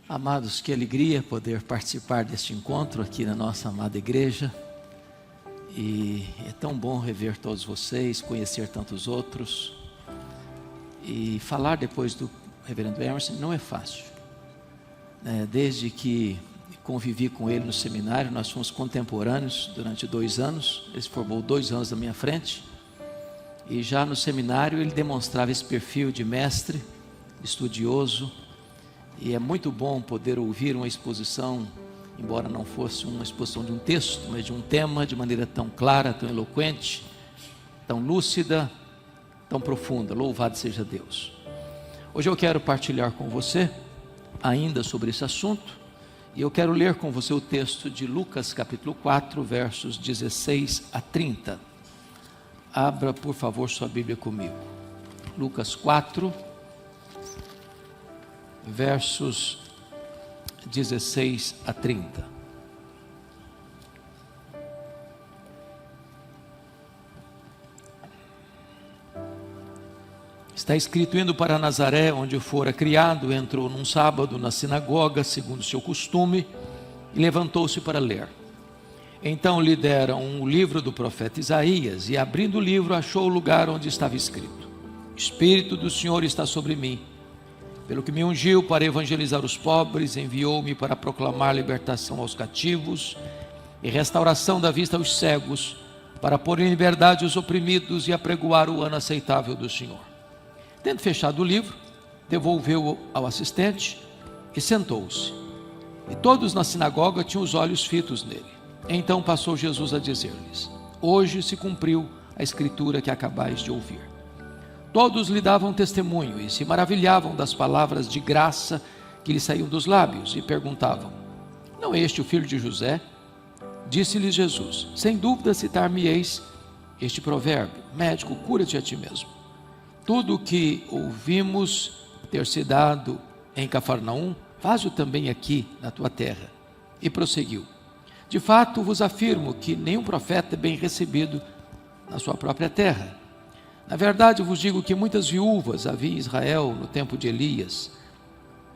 Amados, que alegria poder participar deste encontro aqui na nossa amada igreja. E é tão bom rever todos vocês, conhecer tantos outros. E falar depois do reverendo Emerson não é fácil. Desde que convivi com ele no seminário, nós fomos contemporâneos durante 2 anos. Ele se formou 2 anos na minha frente. E já no seminário ele demonstrava esse perfil de mestre, estudioso. E é muito bom poder ouvir uma exposição, embora não fosse uma exposição de um texto, mas de um tema de maneira tão clara, tão eloquente, tão lúcida, tão profunda. Louvado seja Deus. Hoje eu quero partilhar com você ainda sobre esse assunto, e eu quero ler com você o texto de Lucas capítulo 4, versos 16 a 30. Abra, por favor, sua Bíblia comigo. Lucas 4, versos 16 a 30. Está escrito: indo para Nazaré, onde fora criado, entrou num sábado na sinagoga, segundo seu costume, e levantou-se para ler. Então lhe deram um livro do profeta Isaías, e abrindo o livro achou o lugar onde estava escrito: Espírito do Senhor está sobre mim, pelo que me ungiu para evangelizar os pobres, enviou-me para proclamar libertação aos cativos e restauração da vista aos cegos, para pôr em liberdade os oprimidos e apregoar o ano aceitável do Senhor. Tendo fechado o livro, devolveu-o ao assistente e sentou-se. E todos na sinagoga tinham os olhos fitos nele. Então passou Jesus a dizer-lhes: hoje se cumpriu a escritura que acabais de ouvir. Todos lhe davam testemunho e se maravilhavam das palavras de graça que lhe saíam dos lábios e perguntavam: não é este o filho de José? Disse-lhes Jesus: sem dúvida citar-me-eis este provérbio: médico, cura-te a ti mesmo. Tudo o que ouvimos ter se dado em Cafarnaum, faz-o também aqui na tua terra. E prosseguiu: de fato vos afirmo que nenhum profeta é bem recebido na sua própria terra. Na verdade vos digo que muitas viúvas havia em Israel no tempo de Elias,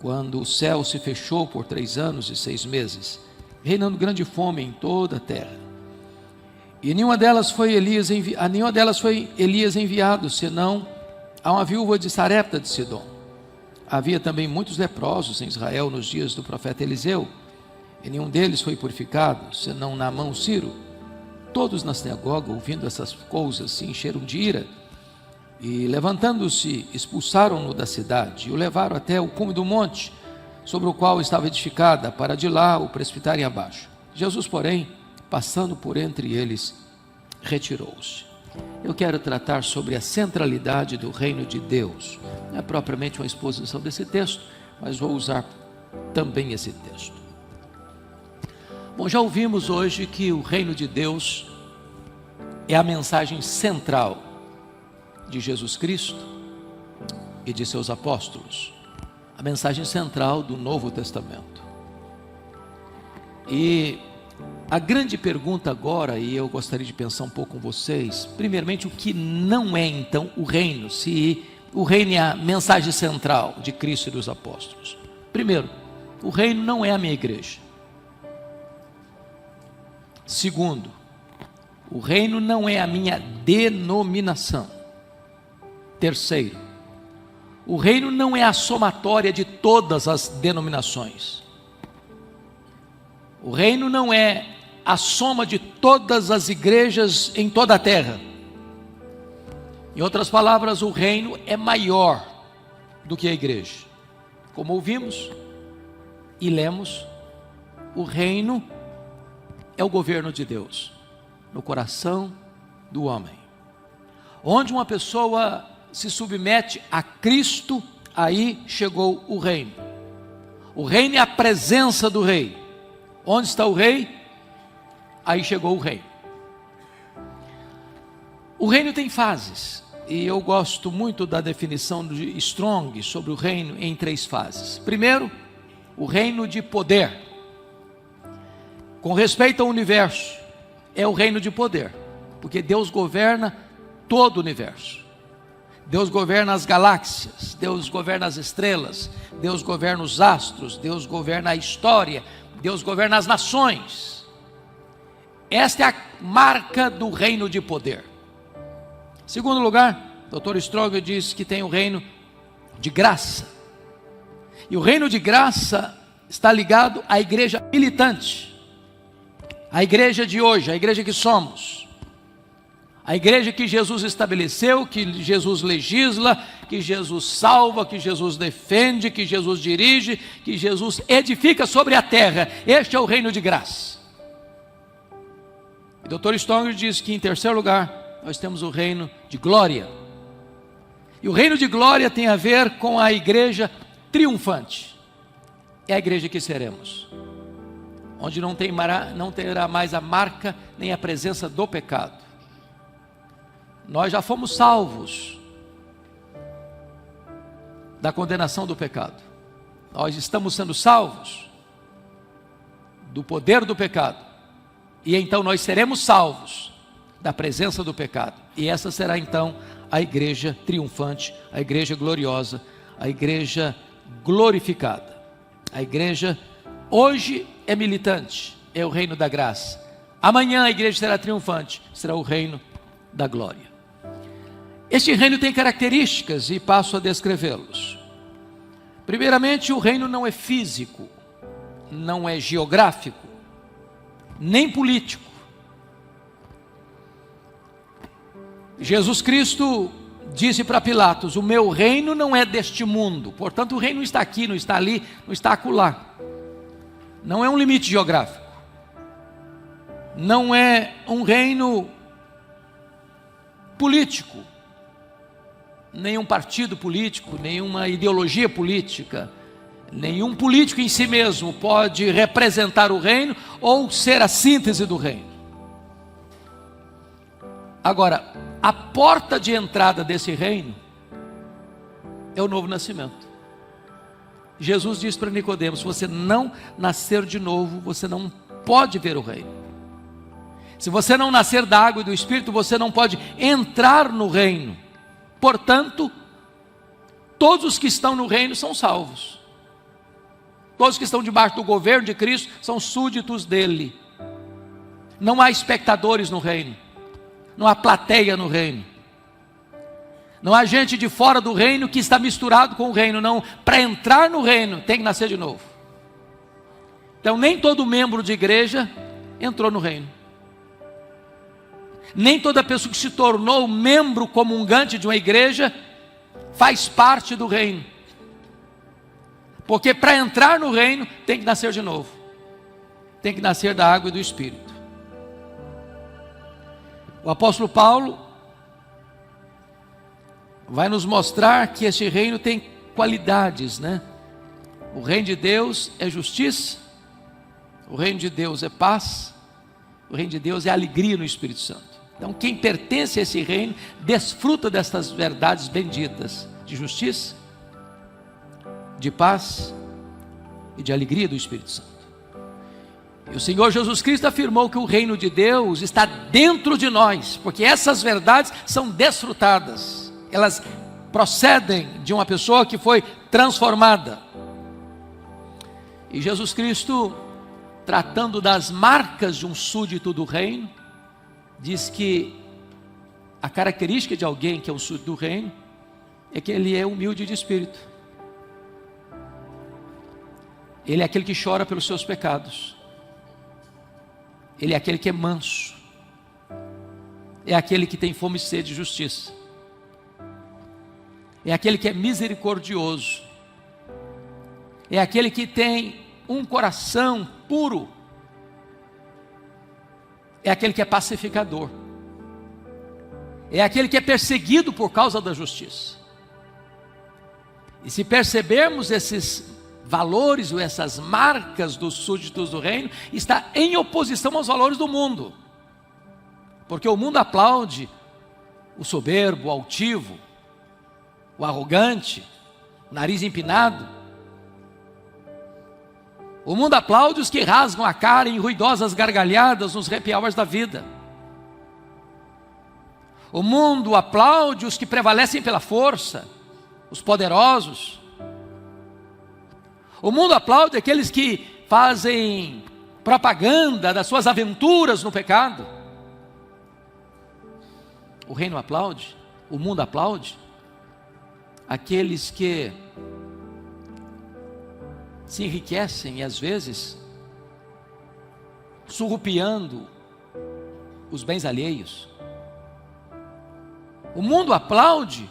quando o céu se fechou por 3 anos e 6 meses, reinando grande fome em toda a terra. E a nenhuma delas foi Elias enviado, senão a uma viúva de Sarepta de Sidom. Havia também muitos leprosos em Israel nos dias do profeta Eliseu, e nenhum deles foi purificado, senão Naamã o Ciro. Todos na sinagoga, ouvindo essas coisas, se encheram de ira, e levantando-se, expulsaram-no da cidade, e o levaram até o cume do monte, sobre o qual estava edificada, para de lá o precipitarem abaixo. Jesus, porém, passando por entre eles, retirou-se. Eu quero tratar sobre a centralidade do reino de Deus. Não é propriamente uma exposição desse texto, mas vou usar também esse texto. Bom, já ouvimos hoje que o reino de Deus é a mensagem central de Jesus Cristo e de seus apóstolos, a mensagem central do Novo Testamento. E a grande pergunta agora, e eu gostaria de pensar um pouco com vocês, primeiramente, o que não é então o reino, se o reino é a mensagem central de Cristo e dos apóstolos. Primeiro, o reino não é a minha igreja. Segundo, o reino não é a minha denominação. Terceiro, o reino não é a somatória de todas as denominações. O reino não é a soma de todas as igrejas em toda a terra. Em outras palavras, o reino é maior do que a igreja. Como ouvimos e lemos, o reino é o governo de Deus no coração do homem. Onde uma pessoa se submete a Cristo, aí chegou o reino. O reino é a presença do rei. Onde está o rei? Aí chegou o reino. O reino tem fases, e eu gosto muito da definição de Strong sobre o reino em 3 fases. Primeiro, o reino de poder. Com respeito ao universo, é o reino de poder, porque Deus governa todo o universo. Deus governa as galáxias, Deus governa as estrelas, Deus governa os astros, Deus governa a história, Deus governa as nações. Esta é a marca do reino de poder. Segundo lugar, Dr. Strong diz que tem o reino de graça. E o reino de graça está ligado à igreja militante, a igreja de hoje, a igreja que somos, a igreja que Jesus estabeleceu, que Jesus legisla, que Jesus salva, que Jesus defende, que Jesus dirige, que Jesus edifica sobre a terra. Este é o reino de graça. E Dr. Strong diz que, em terceiro lugar, nós temos o reino de glória. E o reino de glória tem a ver com a igreja triunfante. É a igreja que seremos, onde não terá mais a marca nem a presença do pecado. Nós já fomos salvos da condenação do pecado. Nós estamos sendo salvos do poder do pecado. E então nós seremos salvos da presença do pecado. E essa será então a igreja triunfante, a igreja gloriosa, a igreja glorificada. A igreja hoje é militante, é o reino da graça. Amanhã a igreja será triunfante, será o reino da glória. Este reino tem características e passo a descrevê-los. Primeiramente, o reino não é físico, não é geográfico, nem político. Jesus Cristo disse para Pilatos: o meu reino não é deste mundo. Portanto, o reino não está aqui, não está ali, não está acolá. Não é um limite geográfico. Não é um reino político. Nenhum partido político, nenhuma ideologia política, nenhum político em si mesmo pode representar o reino ou ser a síntese do reino. Agora, a porta de entrada desse reino é o novo nascimento. Jesus disse para Nicodemos: se você não nascer de novo, você não pode ver o reino. Se você não nascer da água e do Espírito, você não pode entrar no reino. Portanto, todos os que estão no reino são salvos. Todos que estão debaixo do governo de Cristo são súditos dele. Não há espectadores no reino. Não há plateia no reino. Não há gente de fora do reino que está misturado com o reino. Não, para entrar no reino tem que nascer de novo. Então nem todo membro de igreja entrou no reino. Nem toda pessoa que se tornou membro comungante de uma igreja faz parte do reino. Porque para entrar no reino tem que nascer de novo. Tem que nascer da água e do Espírito. O apóstolo Paulo vai nos mostrar que este reino tem qualidades, né? O reino de Deus é justiça, o reino de Deus é paz, o reino de Deus é alegria no Espírito Santo. Então quem pertence a esse reino desfruta destas verdades benditas de justiça, de paz e de alegria do Espírito Santo. E o Senhor Jesus Cristo afirmou que o reino de Deus está dentro de nós, porque essas verdades são desfrutadas, elas procedem de uma pessoa que foi transformada. E Jesus Cristo, tratando das marcas de um súdito do reino, diz que a característica de alguém que é o súdito do reino é que ele é humilde de espírito. Ele é aquele que chora pelos seus pecados. Ele é aquele que é manso. É aquele que tem fome e sede de justiça. É aquele que é misericordioso. É aquele que tem um coração puro. É aquele que é pacificador. É aquele que é perseguido por causa da justiça. E se percebermos esses valores ou essas marcas dos súditos do reino, está em oposição aos valores do mundo. Porque o mundo aplaude o soberbo, o altivo, o arrogante, o nariz empinado. O mundo aplaude os que rasgam a cara em ruidosas gargalhadas nos happy hours da vida. O mundo aplaude os que prevalecem pela força, os poderosos. O mundo aplaude aqueles que fazem propaganda das suas aventuras no pecado. O reino aplaude, o mundo aplaude aqueles que se enriquecem e às vezes surrupiando os bens alheios. O mundo aplaude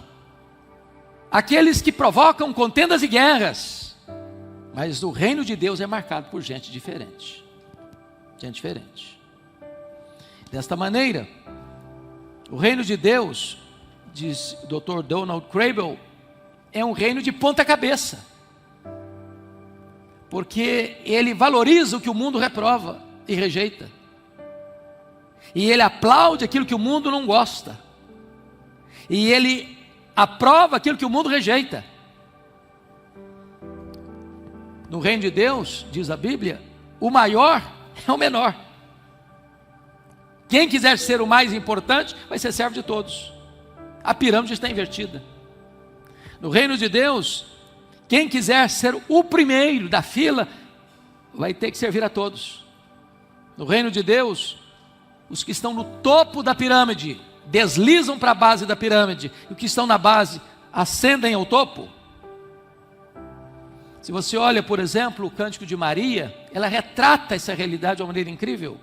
aqueles que provocam contendas e guerras, mas o reino de Deus é marcado por gente diferente. Gente diferente. Desta maneira, o reino de Deus, diz o Dr. Donald Crable, é um reino de ponta cabeça, porque ele valoriza o que o mundo reprova e rejeita, e ele aplaude aquilo que o mundo não gosta, e ele aprova aquilo que o mundo rejeita. No reino de Deus, diz a Bíblia, o maior é o menor. Quem quiser ser o mais importante vai ser servo de todos. A pirâmide está invertida. No reino de Deus, quem quiser ser o primeiro da fila vai ter que servir a todos. No reino de Deus, os que estão no topo da pirâmide deslizam para a base da pirâmide, e os que estão na base ascendem ao topo. Se você olha, por exemplo, o Cântico de Maria, ela retrata essa realidade de uma maneira incrível.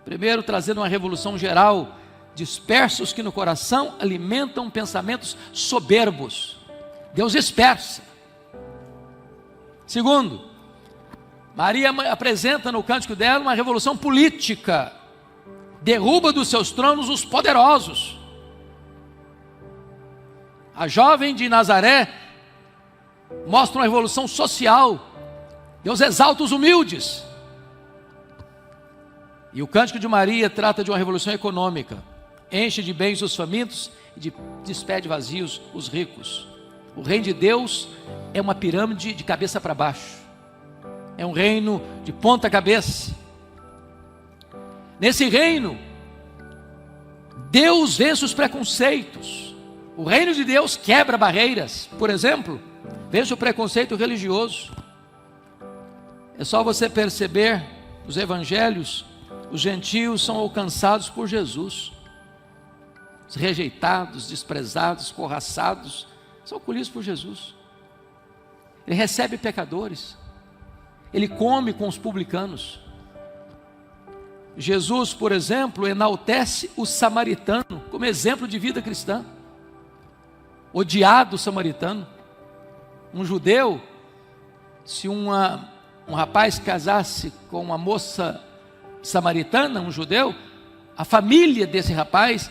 Primeiro, trazendo uma revolução geral, dispersos que no coração alimentam pensamentos soberbos. Deus dispersa. Segundo, Maria apresenta no cântico dela uma revolução política. Derruba dos seus tronos os poderosos. A jovem de Nazaré mostra uma revolução social. Deus exalta os humildes. E o Cântico de Maria trata de uma revolução econômica. Enche de bens os famintos e despede vazios os ricos. O reino de Deus é uma pirâmide de cabeça para baixo. É um reino de ponta cabeça. Nesse reino, Deus vence os preconceitos. O reino de Deus quebra barreiras. Por exemplo, vence o preconceito religioso. É só você perceber os evangelhos, os gentios são alcançados por Jesus. Os rejeitados, desprezados, escorraçados, são acolhidos por Jesus. Ele recebe pecadores. Ele come com os publicanos. Jesus, por exemplo, enaltece o samaritano como exemplo de vida cristã. Odiado o samaritano. Um judeu, se um rapaz casasse com uma moça samaritana, um judeu, a família desse rapaz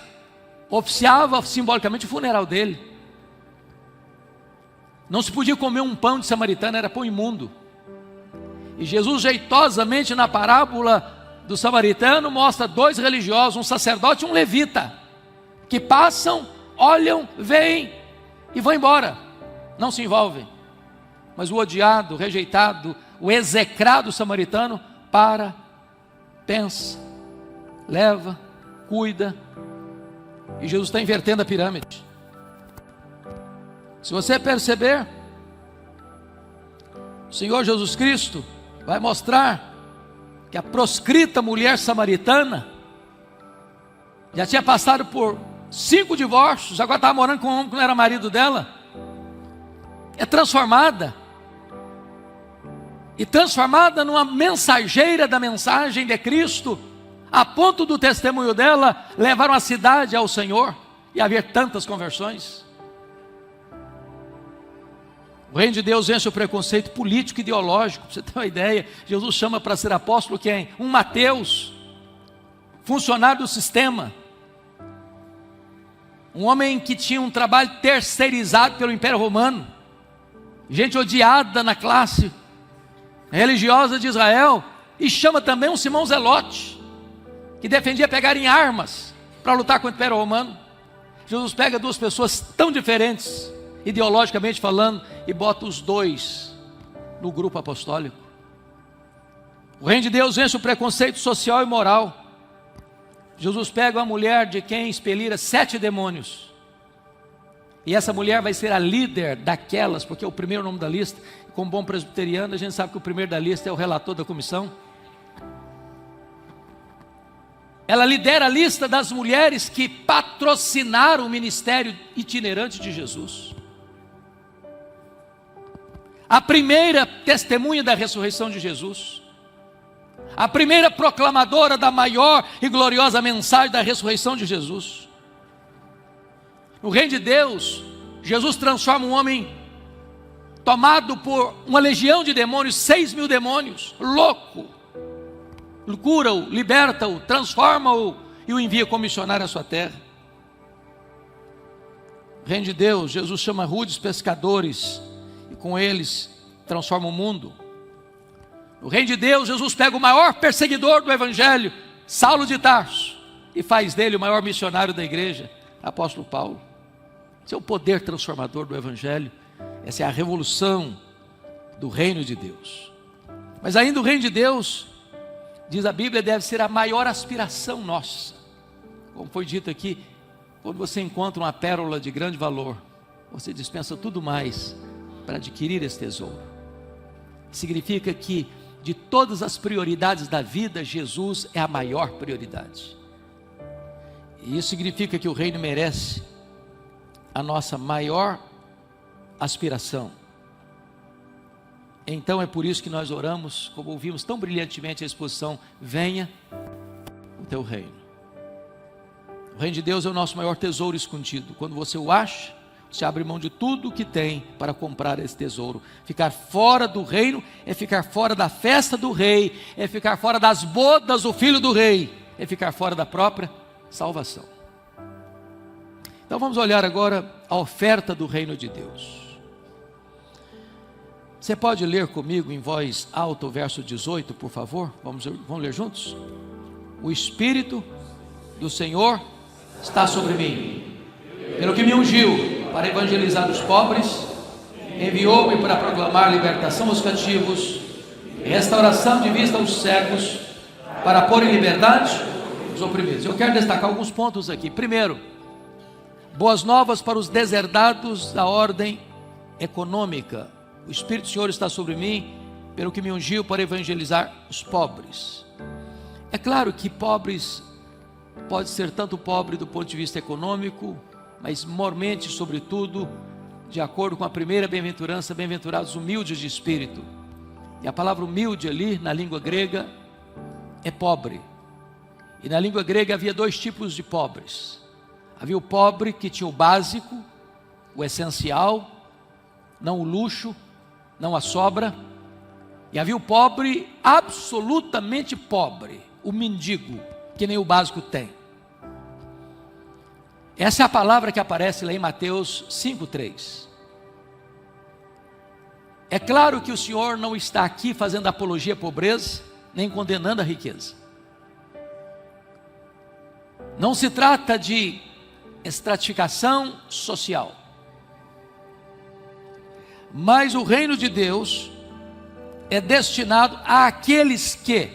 oficiava simbolicamente o funeral dele. Não se podia comer um pão de samaritano, era pão imundo. E Jesus, jeitosamente, na parábola do samaritano, mostra dois religiosos, um sacerdote e um levita, que passam, olham, veem e vão embora, não se envolvem. Mas o odiado, o rejeitado, o execrado samaritano para, pensa, leva, cuida. E Jesus está invertendo a pirâmide. Se você perceber, o Senhor Jesus Cristo vai mostrar que a proscrita mulher samaritana já tinha passado por 5 divórcios, agora estava morando com um homem que não era marido dela. É transformada. E transformada numa mensageira da mensagem de Cristo, a ponto do testemunho dela levar uma cidade ao Senhor e haver tantas conversões. O reino de Deus vence o preconceito político e ideológico. Para você ter uma ideia, Jesus chama para ser apóstolo quem? Um Mateus, funcionário do sistema, um homem que tinha um trabalho terceirizado pelo Império Romano, gente odiada na classe religiosa de Israel, e chama também um Simão Zelote, que defendia pegar em armas para lutar contra o Império Romano. Jesus pega duas pessoas tão diferentes, ideologicamente falando, e bota os dois no grupo apostólico. O reino de Deus vence o preconceito social e moral. Jesus pega uma mulher de quem expelira 7 demônios E essa mulher vai ser a líder daquelas, porque é o primeiro nome da lista. Como bom presbiteriano, a gente sabe que o primeiro da lista é o relator da comissão. Ela lidera a lista das mulheres que patrocinaram o ministério itinerante de Jesus. A primeira testemunha da ressurreição de Jesus. A primeira proclamadora da maior e gloriosa mensagem da ressurreição de Jesus. No reino de Deus, Jesus transforma um homem tomado por uma legião de demônios, 6.000 demônios, louco. Cura-o, liberta-o, transforma-o e o envia como missionário à sua terra. No reino de Deus, Jesus chama rudes pescadores e com eles transforma o mundo. No reino de Deus, Jesus pega o maior perseguidor do evangelho, Saulo de Tarso, e faz dele o maior missionário da igreja, apóstolo Paulo. Esse é o poder transformador do evangelho. Essa é a revolução do reino de Deus. Mas ainda o reino de Deus, diz a Bíblia, deve ser a maior aspiração nossa. Como foi dito aqui, quando você encontra uma pérola de grande valor, você dispensa tudo mais para adquirir esse tesouro. Significa que de todas as prioridades da vida, Jesus é a maior prioridade. E isso significa que o reino merece a nossa maior aspiração. Então é por isso que nós oramos, como ouvimos tão brilhantemente a exposição: venha o teu reino. O reino de Deus é o nosso maior tesouro escondido. Quando você o acha, você abre mão de tudo o que tem para comprar esse tesouro. Ficar fora do reino é ficar fora da festa do rei, é ficar fora das bodas do filho do rei, é ficar fora da própria salvação. Então vamos olhar agora a oferta do reino de Deus. Você pode ler comigo em voz alta o verso 18, por favor? Vamos ler juntos? O Espírito do Senhor está sobre mim, pelo que me ungiu para evangelizar os pobres, enviou-me para proclamar libertação aos cativos, restauração de vista aos cegos, para pôr em liberdade os oprimidos. Eu quero destacar alguns pontos aqui. Primeiro, boas novas para os deserdados da ordem econômica. O Espírito do Senhor está sobre mim, pelo que me ungiu para evangelizar os pobres. É claro que pobres pode ser tanto pobre do ponto de vista econômico, mas mormente, sobretudo, de acordo com a primeira bem-aventurança, bem-aventurados humildes de espírito. E a palavra humilde ali, na língua grega, é pobre. E na língua grega havia dois tipos de pobres. Havia o pobre que tinha o básico, o essencial, não o luxo, não a sobra. E havia o pobre absolutamente pobre, o mendigo, que nem o básico tem. Essa é a palavra que aparece lá em Mateus 5:3. É claro que o Senhor não está aqui fazendo apologia à pobreza, nem condenando a riqueza. Não se trata de estratificação social. Mas o reino de Deus é destinado àqueles que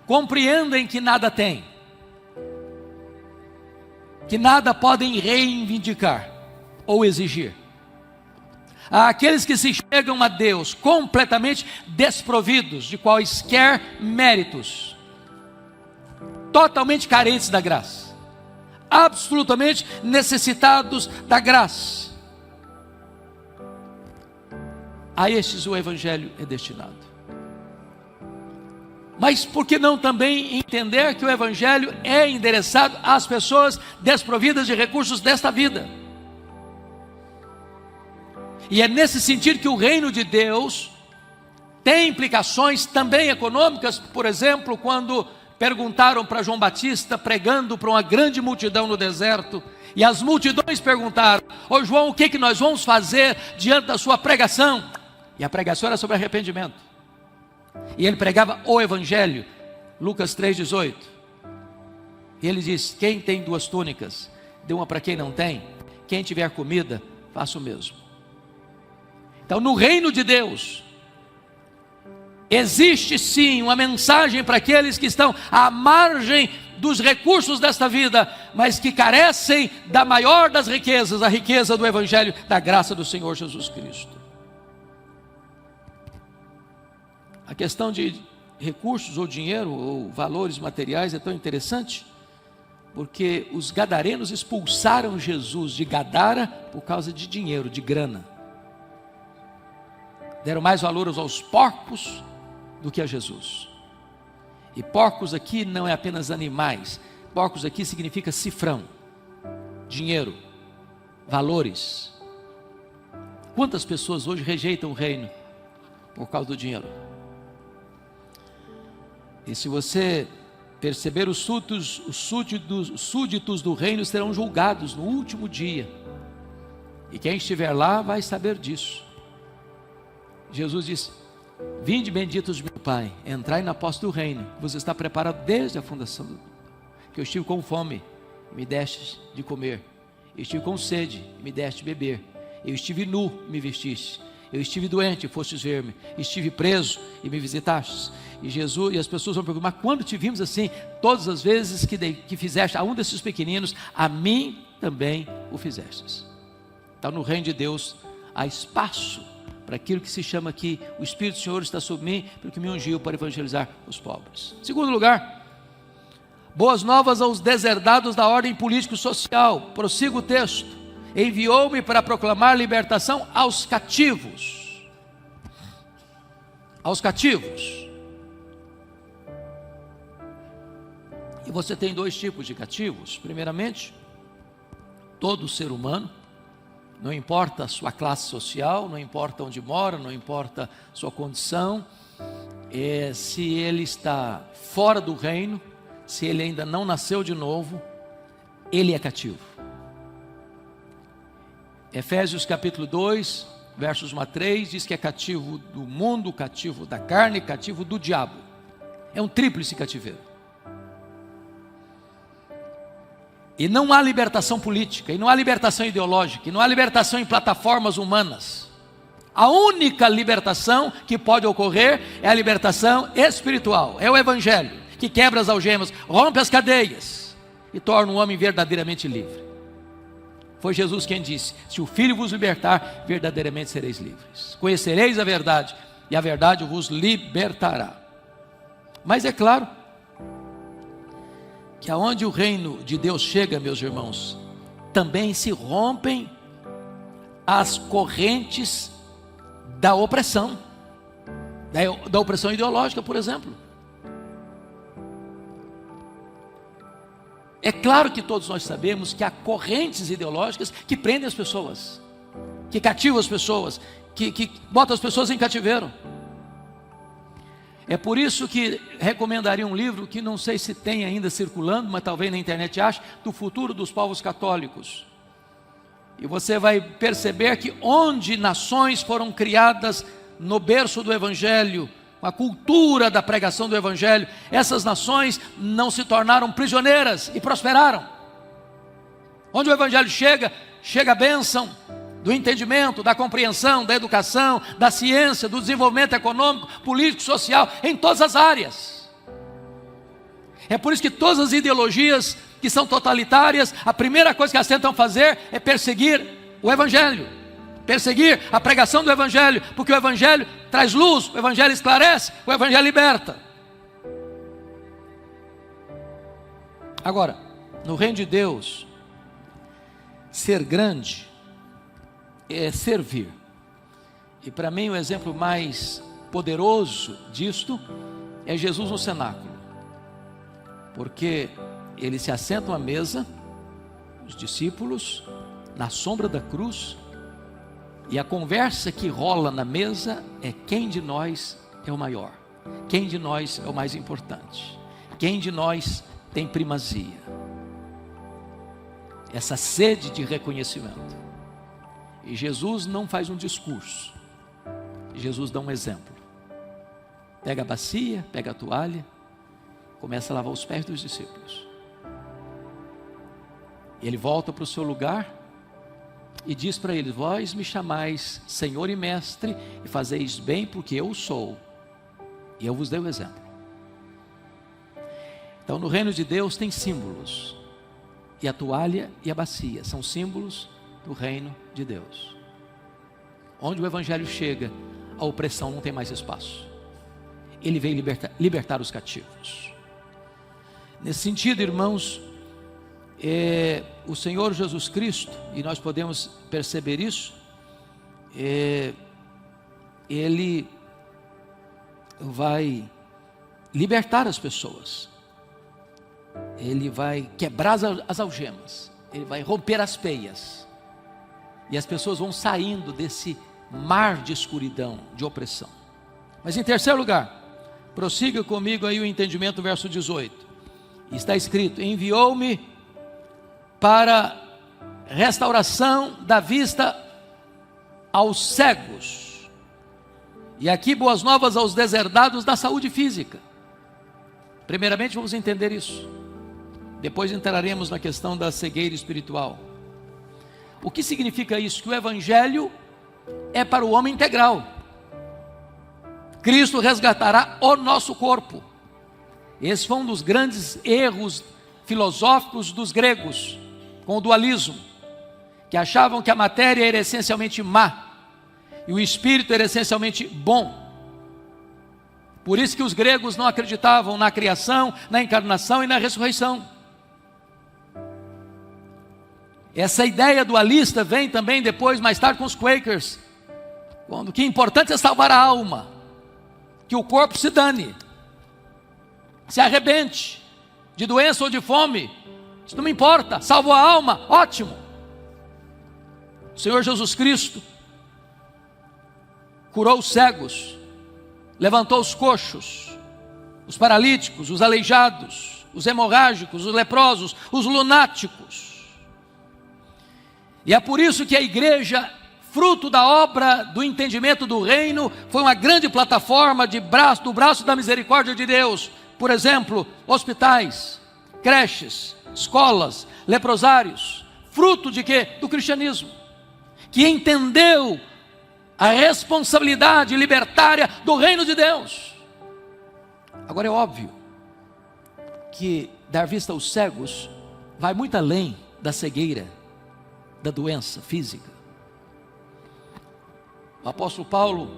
compreendem que nada têm, que nada podem reivindicar ou exigir. Àqueles que se chegam a Deus completamente desprovidos de quaisquer méritos, totalmente carentes da graça, absolutamente necessitados da graça. A estes o Evangelho é destinado. Mas por que não também entender que o Evangelho é endereçado às pessoas desprovidas de recursos desta vida? E é nesse sentido que o reino de Deus tem implicações também econômicas. Por exemplo, quando perguntaram para João Batista, pregando para uma grande multidão no deserto, e as multidões perguntaram: ô João, o que nós vamos fazer diante da sua pregação? E a pregação era sobre arrependimento. E ele pregava o Evangelho, Lucas 3,18. E ele diz: quem tem 2 túnicas, dê uma para quem não tem. Quem tiver comida, faça o mesmo. Então, no reino de Deus, existe sim uma mensagem para aqueles que estão à margem dos recursos desta vida, mas que carecem da maior das riquezas, a riqueza do Evangelho, da graça do Senhor Jesus Cristo. A questão de recursos ou dinheiro ou valores materiais é tão interessante, porque os gadarenos expulsaram Jesus de Gadara por causa de dinheiro, de grana. Deram mais valor aos porcos do que a Jesus. E porcos aqui não é apenas animais, porcos aqui significa cifrão, dinheiro, valores. Quantas pessoas hoje rejeitam o reino por causa do dinheiro? E se você perceber, os súditos do reino serão julgados no último dia. E quem estiver lá vai saber disso. Jesus disse: vinde benditos de meu Pai, entrai na posse do reino, que vos está preparado desde a fundação do mundo. Que eu estive com fome, e me destes de comer. Eu estive com sede, e me deste de beber. Eu estive nu, e me vestiste. Eu estive doente, e fostes ver-me. Estive preso, e me visitastes. E as pessoas vão perguntar: mas quando te vimos assim? Todas as vezes que fizeste a um desses pequeninos, a mim também o fizestes. Então, no reino de Deus há espaço para aquilo que se chama aqui: o Espírito do Senhor está sobre mim, porque me ungiu para evangelizar os pobres. Segundo lugar, boas novas aos deserdados da ordem político-social. Prossiga o texto: enviou-me para proclamar libertação aos cativos. Aos cativos. E você tem dois tipos de cativos. Primeiramente, todo ser humano, não importa a sua classe social, não importa onde mora, não importa sua condição, se ele está fora do reino, se ele ainda não nasceu de novo, ele é cativo. Efésios capítulo 2, versos 1 a 3, diz que é cativo do mundo, cativo da carne, cativo do diabo. É um tríplice cativeiro. E não há libertação política, e não há libertação ideológica, e não há libertação em plataformas humanas. A única libertação que pode ocorrer é a libertação espiritual, é o Evangelho, que quebra as algemas, rompe as cadeias e torna o homem verdadeiramente livre. Foi Jesus quem disse: se o Filho vos libertar, verdadeiramente sereis livres. Conhecereis a verdade, e a verdade vos libertará. Mas é claro que aonde o reino de Deus chega, meus irmãos, também se rompem as correntes da opressão, da opressão ideológica, por exemplo. É claro que todos nós sabemos que há correntes ideológicas que prendem as pessoas, que cativam as pessoas, que botam as pessoas em cativeiro. É por isso que recomendaria um livro que não sei se tem ainda circulando, mas talvez na internet ache, do futuro dos povos católicos. E você vai perceber que onde nações foram criadas no berço do Evangelho, a cultura da pregação do Evangelho, essas nações não se tornaram prisioneiras e prosperaram. Onde o Evangelho chega a bênção do entendimento, da compreensão, da educação, da ciência, do desenvolvimento econômico, político, social, em todas as áreas. É por isso que todas as ideologias que são totalitárias, a primeira coisa que elas tentam fazer é perseguir o Evangelho, perseguir a pregação do Evangelho, porque o Evangelho traz luz, o Evangelho esclarece, o Evangelho liberta. Agora, no reino de Deus, ser grande é servir. E para mim o exemplo mais poderoso disto é Jesus no cenáculo, porque ele se assenta à mesa, os discípulos, na sombra da cruz, e a conversa que rola na mesa é: quem de nós é o maior? Quem de nós é o mais importante? Quem de nós tem primazia? Essa sede de reconhecimento. E Jesus não faz um discurso, Jesus dá um exemplo. Pega a bacia, pega a toalha, começa a lavar os pés dos discípulos. E ele volta para o seu lugar e diz para eles: vós me chamais Senhor e Mestre, e fazeis bem, porque eu sou, e eu vos dei o exemplo. Então, no reino de Deus tem símbolos, e a toalha e a bacia são símbolos do reino de Deus. Onde o evangelho chega, a opressão não tem mais espaço. Ele veio libertar os cativos. Nesse sentido, irmãos, o Senhor Jesus Cristo, e nós podemos perceber isso, Ele vai libertar as pessoas, Ele vai quebrar as algemas, Ele vai romper as peias, e as pessoas vão saindo desse mar de escuridão, de opressão. Mas em terceiro lugar, prossiga comigo aí o entendimento, verso 18, está escrito: enviou-me para restauração da vista aos cegos, e aqui boas novas aos deserdados da saúde física. Primeiramente vamos entender isso, depois entraremos na questão da cegueira espiritual. O que significa isso? Que o evangelho é para o homem integral. Cristo resgatará o nosso corpo. Esse foi um dos grandes erros filosóficos dos gregos, com o dualismo, que achavam que a matéria era essencialmente má, e o espírito era essencialmente bom. Por isso que os gregos não acreditavam na criação, na encarnação e na ressurreição. Essa ideia dualista vem também depois, mais tarde, com os Quakers, quando que o importante é salvar a alma, que o corpo se dane, se arrebente de doença ou de fome, isso não me importa, salvo a alma, ótimo. O Senhor Jesus Cristo curou os cegos, levantou os coxos, os paralíticos, os aleijados, os hemorrágicos, os leprosos, os lunáticos. E é por isso que a igreja, fruto da obra do entendimento do reino, foi uma grande plataforma do braço da misericórdia de Deus. Por exemplo, hospitais, creches, escolas, leprosários, fruto de quê? Do cristianismo, que entendeu a responsabilidade libertária do reino de Deus. Agora é óbvio que dar vista aos cegos vai muito além da cegueira, da doença física. O apóstolo Paulo,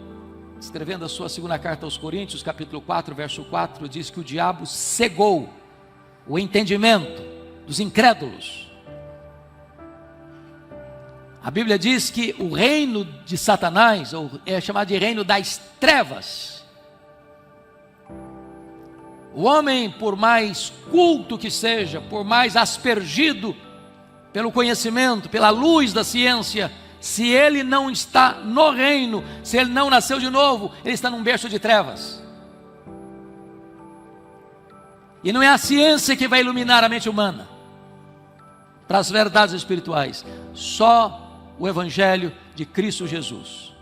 escrevendo a sua segunda carta aos Coríntios, capítulo 4, verso 4, diz que o diabo cegou o entendimento dos incrédulos. A Bíblia diz que o reino de Satanás, ou é chamado de reino das trevas, o homem, por mais culto que seja, por mais aspergido pelo conhecimento, pela luz da ciência, se ele não está no reino, se ele não nasceu de novo, ele está num berço de trevas. E não é a ciência que vai iluminar a mente humana para as verdades espirituais, só o evangelho de Cristo Jesus.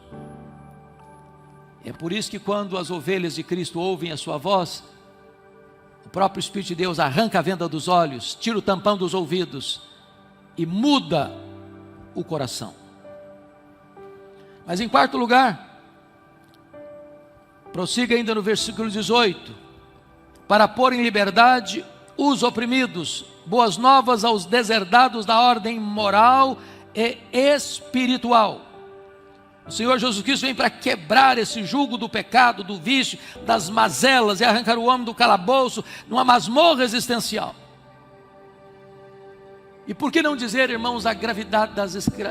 É por isso que quando as ovelhas de Cristo ouvem a sua voz, o próprio Espírito de Deus arranca a venda dos olhos, tira o tampão dos ouvidos e muda o coração. Mas em quarto lugar, prossiga ainda no versículo 18, para pôr em liberdade os oprimidos, boas novas aos deserdados da ordem moral e espiritual. O Senhor Jesus Cristo vem para quebrar esse jugo do pecado, do vício, das mazelas, e arrancar o homem do calabouço, numa masmorra existencial. E por que não dizer, irmãos, a gravidade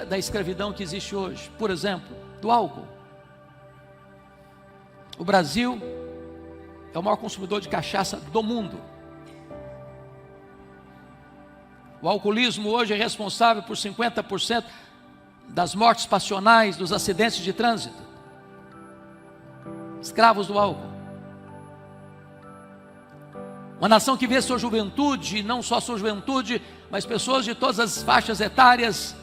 da escravidão que existe hoje? Por exemplo, do álcool. O Brasil é o maior consumidor de cachaça do mundo. O alcoolismo hoje é responsável por 50% das mortes passionais, dos acidentes de trânsito. Escravos do álcool. Uma nação que vê sua juventude, e não só sua juventude, mas pessoas de todas as faixas etárias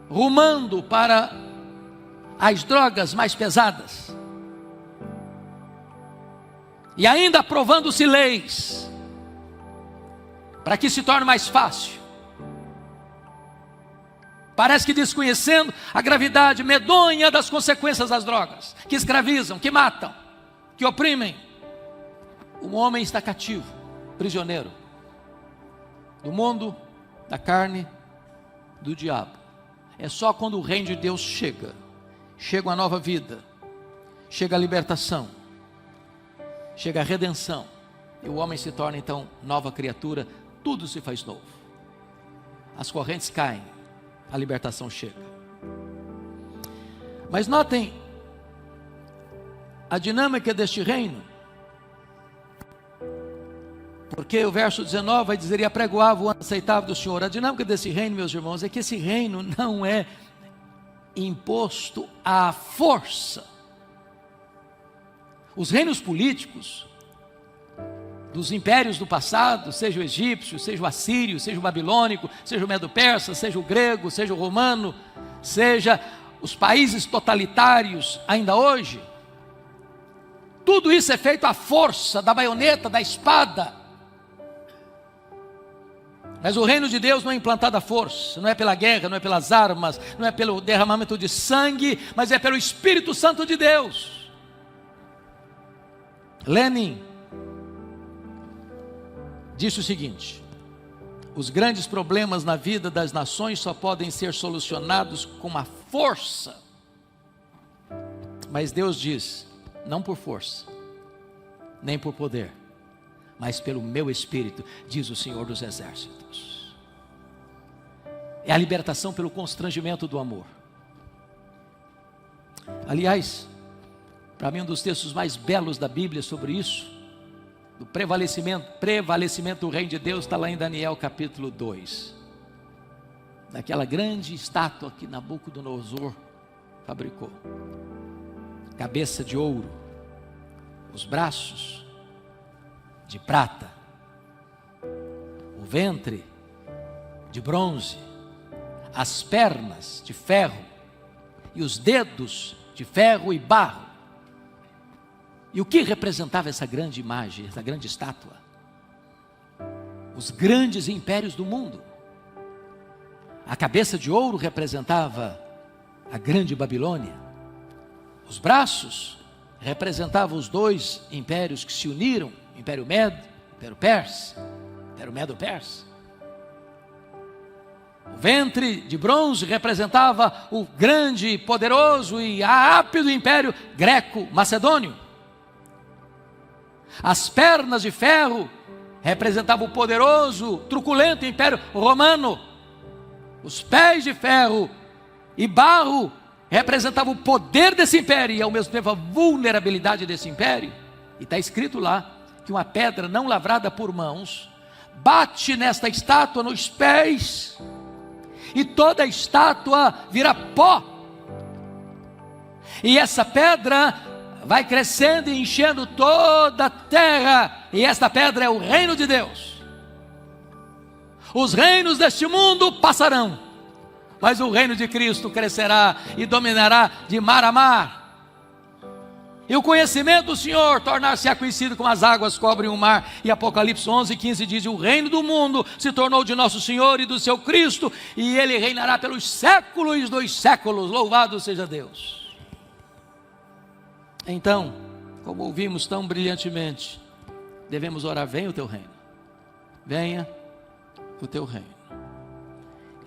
rumando para as drogas mais pesadas. E ainda aprovando-se leis para que se torne mais fácil. Parece que desconhecendo a gravidade medonha das consequências das drogas, que escravizam, que matam, que oprimem. O homem está cativo. prisioneiro do mundo, da carne, do diabo. É só quando o reino de Deus chega uma nova vida, chega a libertação, chega a redenção, e o homem se torna então nova criatura, tudo se faz novo. As correntes caem, a libertação chega. Mas notem a dinâmica deste reino, porque o verso 19 vai dizer: e apregoava o ano aceitável do Senhor. A dinâmica desse reino, meus irmãos, é que esse reino não é imposto à força. Os reinos políticos dos impérios do passado, seja o egípcio, seja o assírio, seja o babilônico, seja o medo-persa, seja o grego, seja o romano, seja os países totalitários ainda hoje, tudo isso é feito à força da baioneta, da espada. Mas o reino de Deus não é implantado à força, não é pela guerra, não é pelas armas, não é pelo derramamento de sangue, mas é pelo Espírito Santo de Deus. Lenin disse o seguinte: os grandes problemas na vida das nações só podem ser solucionados com a força. Mas Deus diz: não por força, nem por poder, mas pelo meu Espírito, diz o Senhor dos Exércitos. É a libertação pelo constrangimento do amor. Aliás, para mim um dos textos mais belos da Bíblia sobre isso, do prevalecimento do reino de Deus, está lá em Daniel capítulo 2, daquela grande estátua que Nabucodonosor fabricou, cabeça de ouro, os braços de prata, o ventre de bronze, as pernas de ferro e os dedos de ferro e barro. E o que representava essa grande imagem, essa grande estátua? Os grandes impérios do mundo. A cabeça de ouro representava a grande Babilônia. Os braços representavam os dois impérios que se uniram, o Império Medo, Império Persa, Império Medo-Persa. O ventre de bronze representava o grande, poderoso e rápido Império Greco-Macedônio. As pernas de ferro representavam o poderoso, truculento Império Romano. Os pés de ferro e barro representavam o poder desse império e ao mesmo tempo a vulnerabilidade desse império. E está escrito lá que uma pedra não lavrada por mãos bate nesta estátua nos pés e toda a estátua vira pó. E essa pedra vai crescendo e enchendo toda a terra, e esta pedra é o reino de Deus. Os reinos deste mundo passarão, mas o reino de Cristo crescerá e dominará de mar a mar. E o conhecimento do Senhor tornar-se-á conhecido como as águas cobrem o mar. E Apocalipse 11:15 diz: o reino do mundo se tornou de nosso Senhor e do seu Cristo, e ele reinará pelos séculos dos séculos. Louvado seja Deus. Então, como ouvimos tão brilhantemente, devemos orar: venha o teu reino, venha o teu reino.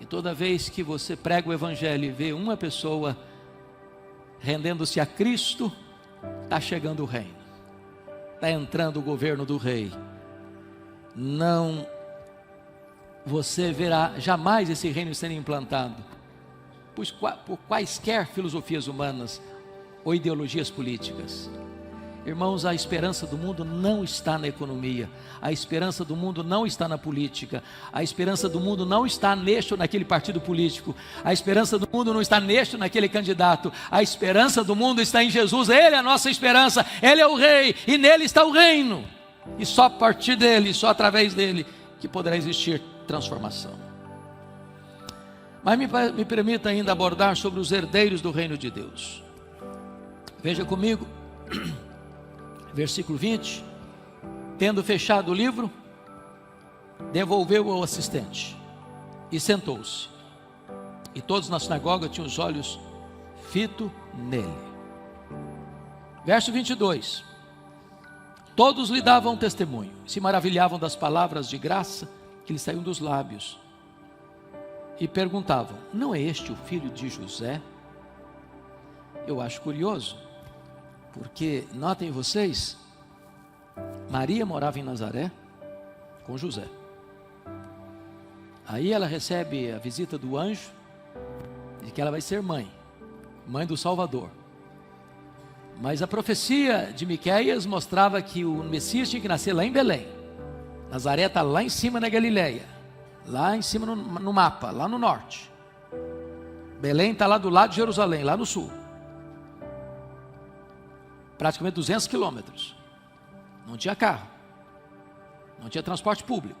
E toda vez que você prega o Evangelho e vê uma pessoa rendendo-se a Cristo, está chegando o reino, está entrando o governo do rei. Não, você verá jamais esse reino sendo implantado por quaisquer filosofias humanas ou ideologias políticas. Irmãos, a esperança do mundo não está na economia, a esperança do mundo não está na política, a esperança do mundo não está neste ou naquele partido político, a esperança do mundo não está neste ou naquele candidato, a esperança do mundo está em Jesus. Ele é a nossa esperança, Ele é o Rei e nele está o reino, e só a partir dele, só através dele que poderá existir transformação. Mas me permita ainda abordar sobre os herdeiros do reino de Deus. Veja comigo, versículo 20: tendo fechado o livro, devolveu ao assistente e sentou-se, e todos na sinagoga tinham os olhos fitos nele. Verso 22: Todos lhe davam testemunho, se maravilhavam das palavras de graça que lhe saíam dos lábios. E perguntavam: não é este o filho de José? Eu acho curioso, porque, notem vocês, Maria morava em Nazaré com José. Aí ela recebe a visita do anjo, de que ela vai ser mãe do Salvador. Mas a profecia de Miqueias mostrava que o Messias tinha que nascer lá em Belém. Nazaré está lá em cima na Galileia, lá em cima no mapa, lá no norte. Belém está lá do lado de Jerusalém, lá no sul. Praticamente 200 quilômetros. Não tinha carro, não tinha transporte público.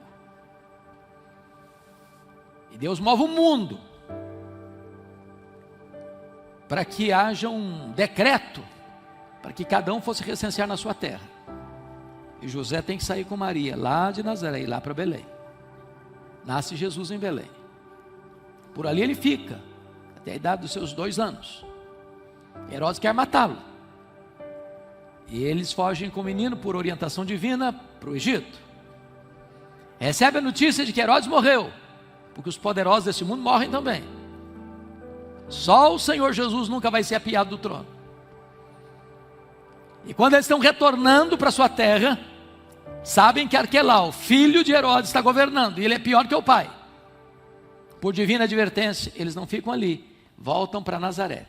E Deus move o mundo para que haja um decreto, para que cada um fosse recensear na sua terra. E José tem que sair com Maria, lá de Nazaré, e lá para Belém. Nasce Jesus em Belém. Por ali ele fica, até a idade dos seus 2 anos. Herodes quer matá-lo. E eles fogem com o menino, por orientação divina, para o Egito. Recebe a notícia de que Herodes morreu, porque os poderosos desse mundo morrem também. Só o Senhor Jesus nunca vai ser apiado do trono. E quando eles estão retornando para sua terra, sabem que Arquelau, filho de Herodes, está governando, e ele é pior que o pai. Por divina advertência, eles não ficam ali, voltam para Nazaré,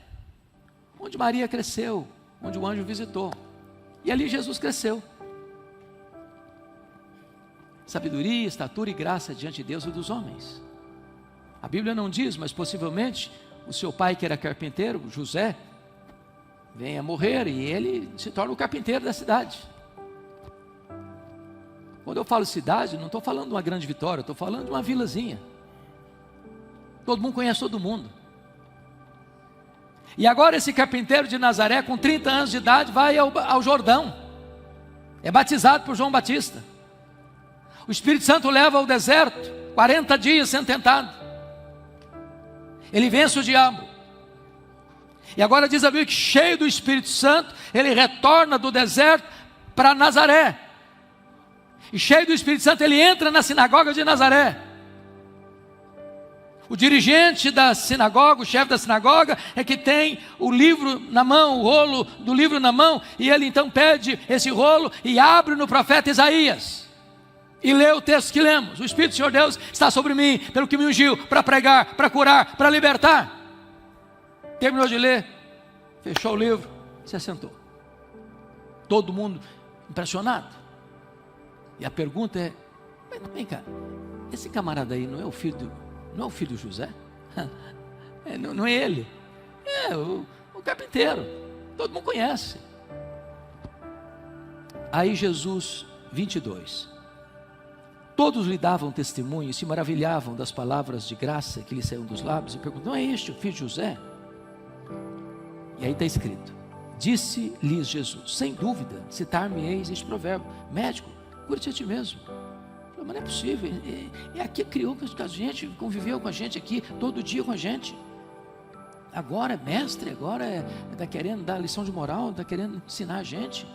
onde Maria cresceu, onde o anjo visitou. E ali Jesus cresceu. Sabedoria, estatura e graça diante de Deus e dos homens. A Bíblia não diz, mas possivelmente o seu pai, que era carpinteiro, José, vem a morrer e ele se torna o carpinteiro da cidade. Quando eu falo cidade, não estou falando de uma grande Vitória, estou falando de uma vilazinha. Todo mundo conhece todo mundo. E agora esse carpinteiro de Nazaré, com 30 anos de idade, vai ao Jordão. É batizado por João Batista. O Espírito Santo leva ao deserto, 40 dias sendo tentado. Ele vence o diabo. E agora diz a Bíblia que, cheio do Espírito Santo, ele retorna do deserto para Nazaré. E cheio do Espírito Santo, ele entra na sinagoga de Nazaré. O dirigente da sinagoga, o chefe da sinagoga, é que tem o livro na mão, o rolo do livro na mão, e ele então pede esse rolo e abre no profeta Isaías. E lê o texto que lemos: o Espírito do Senhor Deus está sobre mim, pelo que me ungiu, para pregar, para curar, para libertar. Terminou de ler, fechou o livro, se assentou. Todo mundo impressionado. E a pergunta é: vem cá, esse camarada aí não é o filho de José? Não é ele? É o carpinteiro, todo mundo conhece. Aí Jesus, 22. Todos lhe davam testemunho e se maravilhavam das palavras de graça que lhe saíam dos lábios, e perguntavam: não é este o filho de José? E aí está escrito: disse-lhes Jesus, sem dúvida, citar-me-eis este provérbio: médico, cura-te a ti mesmo. Mas não é possível, é aqui que criou com a gente, conviveu com a gente aqui, todo dia com a gente. Agora é mestre, agora está querendo dar lição de moral, está querendo ensinar a gente.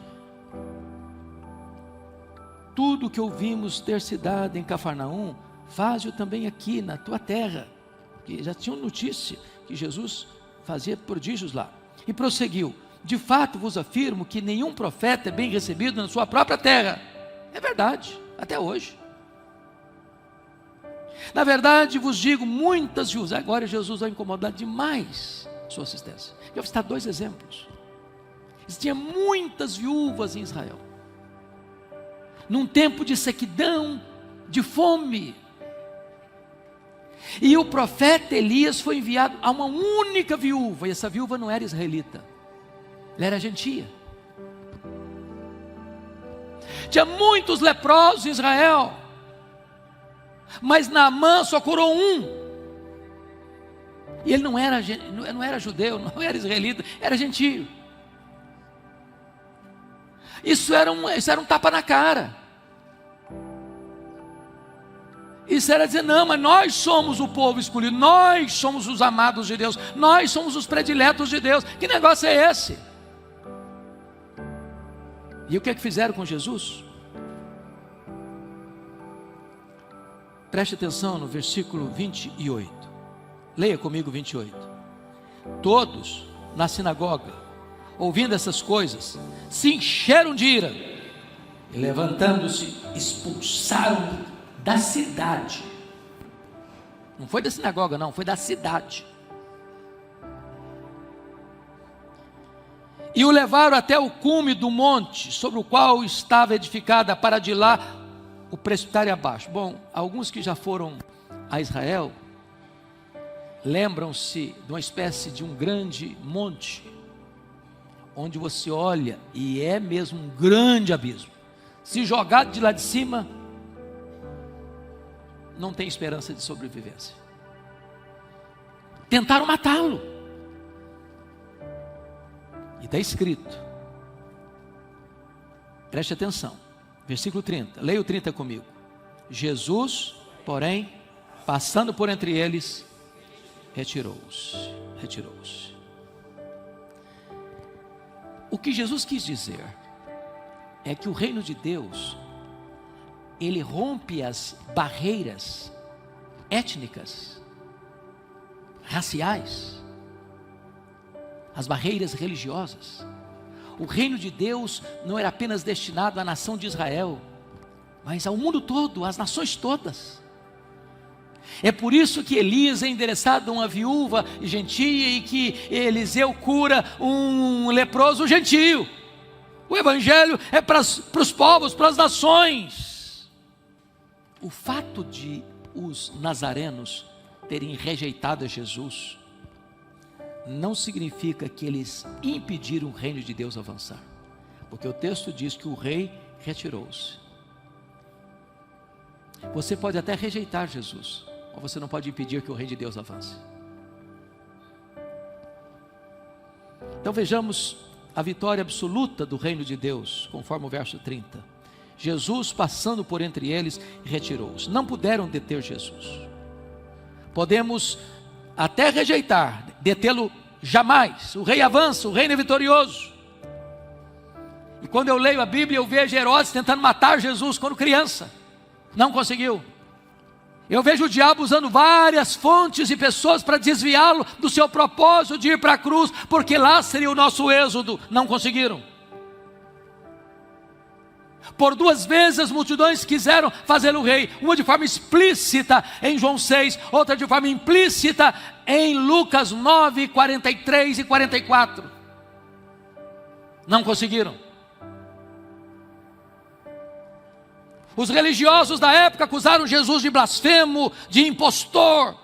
Tudo que ouvimos ter se dado em Cafarnaum, faz-o também aqui na tua terra. Que já tinham notícia que Jesus fazia prodígios lá. E prosseguiu: de fato vos afirmo que nenhum profeta é bem recebido na sua própria terra. É verdade, até hoje. Na verdade vos digo, muitas viúvas. Agora Jesus vai incomodar demais sua assistência. Eu vou citar 2 exemplos. Existiam muitas viúvas em Israel, num tempo de sequidão, de fome. E o profeta Elias foi enviado a uma única viúva, e essa viúva não era israelita, ela era gentia. Tinha muitos leprosos em Israel, mas Naamã só curou um. E ele não era judeu, não era israelita, era gentio. Isso era um tapa na cara. Isso era dizer: não, mas nós somos o povo escolhido, nós somos os amados de Deus, nós somos os prediletos de Deus. Que negócio é esse? E o que é que fizeram com Jesus? Preste atenção no versículo 28. Leia comigo 28. Todos na sinagoga, ouvindo essas coisas, se encheram de ira e, levantando-se, expulsaram da cidade. Não foi da sinagoga, não, foi da cidade. E o levaram até o cume do monte, sobre o qual estava edificada, para de lá o precipitar abaixo. Bom, alguns que já foram a Israel lembram-se de uma espécie de um grande monte, onde você olha e é mesmo um grande abismo. Se jogar de lá de cima, não tem esperança de sobrevivência. Tentaram matá-lo. E está escrito, preste atenção, versículo 30, leia o 30 comigo. Jesus, porém, passando por entre eles, retirou-os. O que Jesus quis dizer é que o reino de Deus, ele rompe as barreiras étnicas, raciais, as barreiras religiosas. O reino de Deus não era apenas destinado à nação de Israel, mas ao mundo todo, às nações todas. É por isso que Elias é endereçado a uma viúva gentia e que Eliseu cura um leproso gentio. O evangelho é para os povos, para as nações. O fato de os nazarenos terem rejeitado a Jesus não significa que eles impediram o reino de Deus avançar, porque o texto diz que o rei retirou-se. Você pode até rejeitar Jesus, mas você não pode impedir que o reino de Deus avance. Então vejamos a vitória absoluta do reino de Deus, conforme o verso 30. Jesus, passando por entre eles, retirou-os. Não puderam deter Jesus. Podemos até rejeitar, detê-lo jamais. O rei avança, o reino é vitorioso. E quando eu leio a Bíblia, eu vejo Herodes tentando matar Jesus quando criança, não conseguiu. Eu vejo o diabo usando várias fontes e pessoas para desviá-lo do seu propósito de ir para a cruz, porque lá seria o nosso êxodo, não conseguiram. Por 2 vezes as multidões quiseram fazê-lo rei, uma de forma explícita em João 6, outra de forma implícita em Lucas 9, 43 e 44. Não conseguiram. Os religiosos da época acusaram Jesus de blasfemo, de impostor,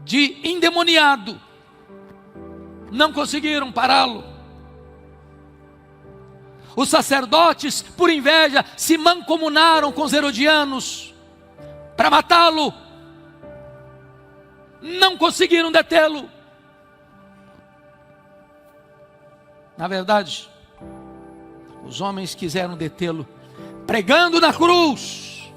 de endemoniado. Não conseguiram pará-lo. Os sacerdotes, por inveja, se mancomunaram com os herodianos para matá-lo. Não conseguiram detê-lo. Na verdade, os homens quiseram detê-lo pregando na cruz.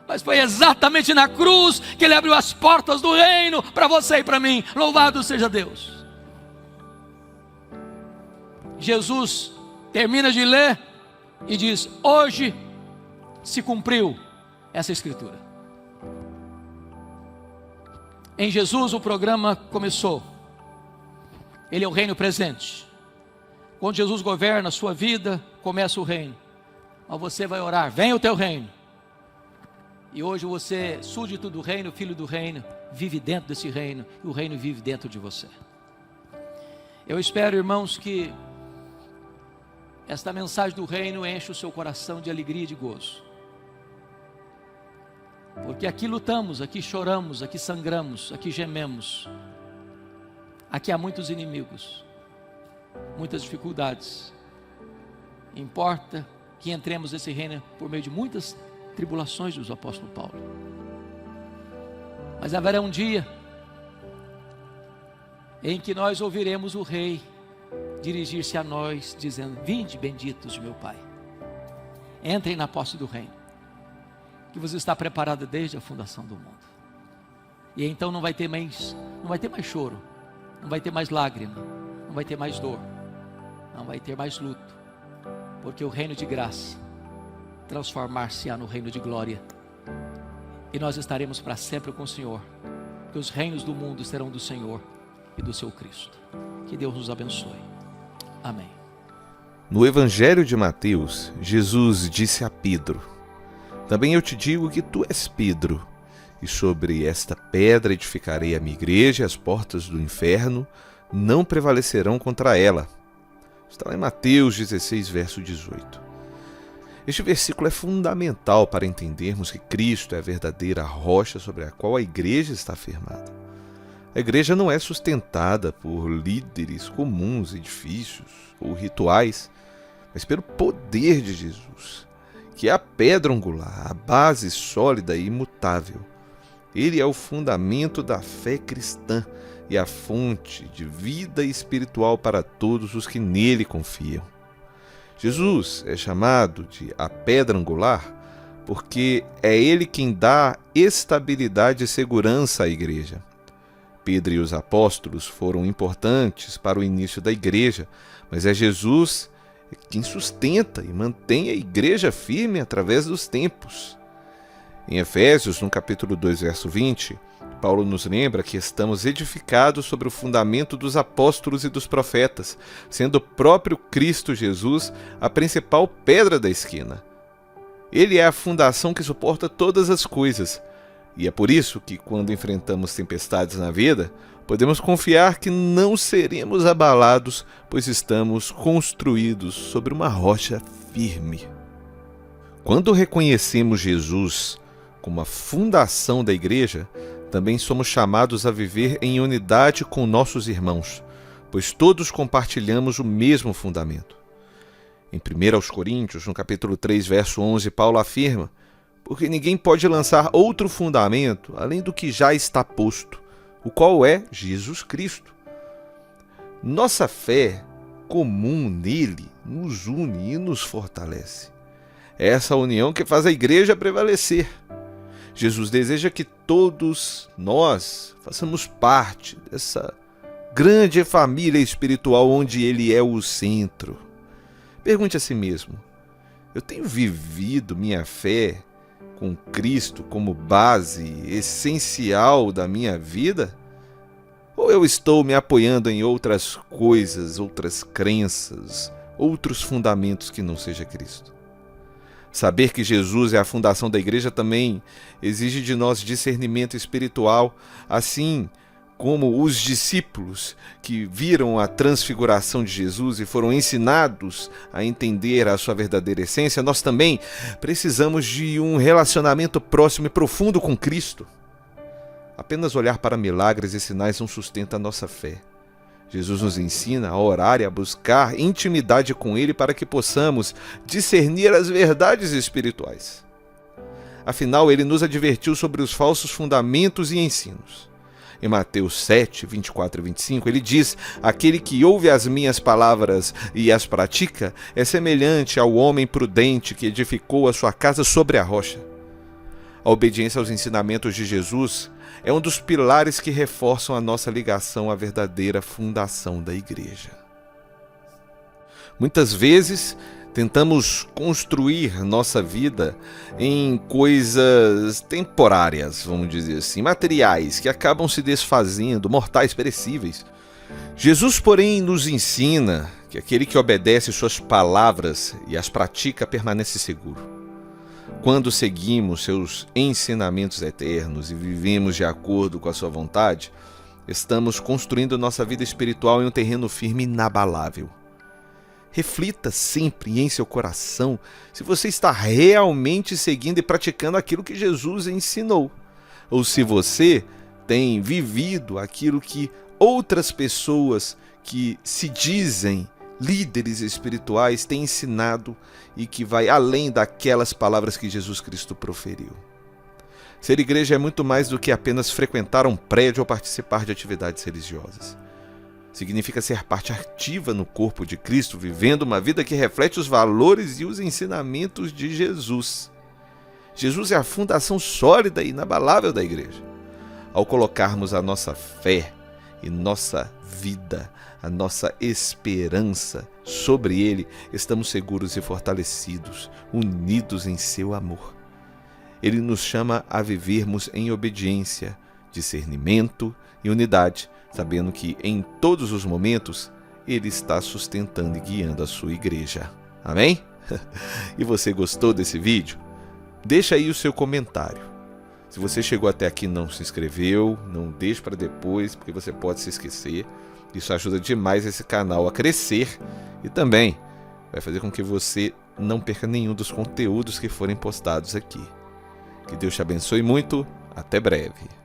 Mas foi exatamente na cruz que ele abriu as portas do reino para você e para mim. Louvado seja Deus. Jesus termina de ler e diz: hoje se cumpriu essa escritura. Em Jesus o programa começou. Ele é o reino presente. Quando Jesus governa a sua vida, começa o reino. Mas você vai orar: venha o teu reino. E hoje você, súdito do reino, filho do reino, vive dentro desse reino, e o reino vive dentro de você. Eu espero, irmãos, que esta mensagem do reino enche o seu coração de alegria e de gozo. Porque aqui lutamos, aqui choramos, aqui sangramos, aqui gememos. Aqui há muitos inimigos, muitas dificuldades. Importa que entremos nesse reino por meio de muitas tribulações dos apóstolos Paulo. Mas haverá um dia em que nós ouviremos o rei dirigir-se a nós dizendo: vinde, benditos de meu Pai, entrem na posse do reino, que você está preparado desde a fundação do mundo. E então não vai ter mais choro, não vai ter mais lágrima, não vai ter mais dor, não vai ter mais luto, porque o reino de graça transformar-se-á no reino de glória, e nós estaremos para sempre com o Senhor, que os reinos do mundo serão do Senhor e do seu Cristo. Que Deus nos abençoe. Amém. No Evangelho de Mateus, Jesus disse a Pedro: também eu te digo que tu és Pedro, e sobre esta pedra edificarei a minha igreja, e as portas do inferno não prevalecerão contra ela. Está lá em Mateus 16, verso 18. Este versículo é fundamental para entendermos que Cristo é a verdadeira rocha sobre a qual a igreja está firmada. A igreja não é sustentada por líderes comuns, edifícios ou rituais, mas pelo poder de Jesus, que é a pedra angular, a base sólida e imutável. Ele é o fundamento da fé cristã e a fonte de vida espiritual para todos os que nele confiam. Jesus é chamado de a pedra angular porque é ele quem dá estabilidade e segurança à igreja. Pedro e os apóstolos foram importantes para o início da igreja, mas é Jesus quem sustenta e mantém a igreja firme através dos tempos. Em Efésios, no capítulo 2, verso 20, Paulo nos lembra que estamos edificados sobre o fundamento dos apóstolos e dos profetas, sendo o próprio Cristo Jesus a principal pedra da esquina. Ele é a fundação que suporta todas as coisas, e é por isso que, quando enfrentamos tempestades na vida, podemos confiar que não seremos abalados, pois estamos construídos sobre uma rocha firme. Quando reconhecemos Jesus como a fundação da igreja, também somos chamados a viver em unidade com nossos irmãos, pois todos compartilhamos o mesmo fundamento. Em 1 Coríntios, no capítulo 3, verso 11, Paulo afirma: porque ninguém pode lançar outro fundamento além do que já está posto, o qual é Jesus Cristo. Nossa fé comum nele nos une e nos fortalece. É essa união que faz a igreja prevalecer. Jesus deseja que todos nós façamos parte dessa grande família espiritual onde ele é o centro. Pergunte a si mesmo: eu tenho vivido minha fé com Cristo como base essencial da minha vida? Ou eu estou me apoiando em outras coisas, outras crenças, outros fundamentos que não seja Cristo? Saber que Jesus é a fundação da igreja também exige de nós discernimento espiritual, assim como os discípulos que viram a transfiguração de Jesus e foram ensinados a entender a sua verdadeira essência. Nós também precisamos de um relacionamento próximo e profundo com Cristo. Apenas olhar para milagres e sinais não sustenta a nossa fé. Jesus nos ensina a orar e a buscar intimidade com Ele para que possamos discernir as verdades espirituais. Afinal, Ele nos advertiu sobre os falsos fundamentos e ensinos. Em Mateus 7, 24 e 25, Ele diz: aquele que ouve as minhas palavras e as pratica é semelhante ao homem prudente que edificou a sua casa sobre a rocha. A obediência aos ensinamentos de Jesus é um dos pilares que reforçam a nossa ligação à verdadeira fundação da igreja. Muitas vezes tentamos construir nossa vida em coisas temporárias, vamos dizer assim, materiais, que acabam se desfazendo, mortais, perecíveis. Jesus, porém, nos ensina que aquele que obedece suas palavras e as pratica permanece seguro. Quando seguimos seus ensinamentos eternos e vivemos de acordo com a sua vontade, estamos construindo nossa vida espiritual em um terreno firme e inabalável. Reflita sempre em seu coração se você está realmente seguindo e praticando aquilo que Jesus ensinou, ou se você tem vivido aquilo que outras pessoas que se dizem líderes espirituais têm ensinado e que vai além daquelas palavras que Jesus Cristo proferiu. Ser igreja é muito mais do que apenas frequentar um prédio ou participar de atividades religiosas. Significa ser parte ativa no corpo de Cristo, vivendo uma vida que reflete os valores e os ensinamentos de Jesus. Jesus é a fundação sólida e inabalável da igreja. Ao colocarmos a nossa fé e nossa vida, a nossa esperança sobre Ele, estamos seguros e fortalecidos, unidos em seu amor. Ele nos chama a vivermos em obediência, discernimento e unidade, sabendo que em todos os momentos Ele está sustentando e guiando a sua igreja. Amém? E você gostou desse vídeo? Deixa aí o seu comentário. Se você chegou até aqui e não se inscreveu, não deixe para depois, porque você pode se esquecer. Isso ajuda demais esse canal a crescer e também vai fazer com que você não perca nenhum dos conteúdos que forem postados aqui. Que Deus te abençoe muito. Até breve.